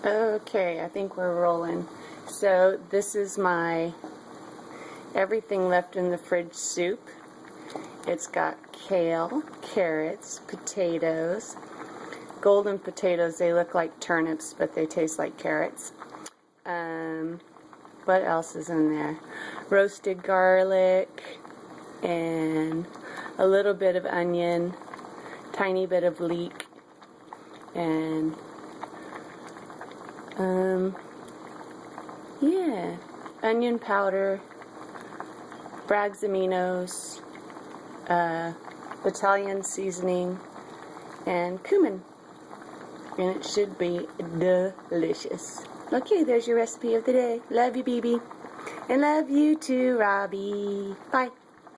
Okay, I think we're rolling. So this is my everything left in the fridge soup. It's got kale, carrots, potatoes, golden potatoes. They look like turnips, but they taste like carrots. What else is in there? Roasted garlic and a little bit of onion, tiny bit of leek, and yeah, onion powder, Bragg's aminos, Italian seasoning, and cumin. And it should be delicious. Okay, there's your recipe of the day. Love you, BB. And love you too, Robbie. Bye.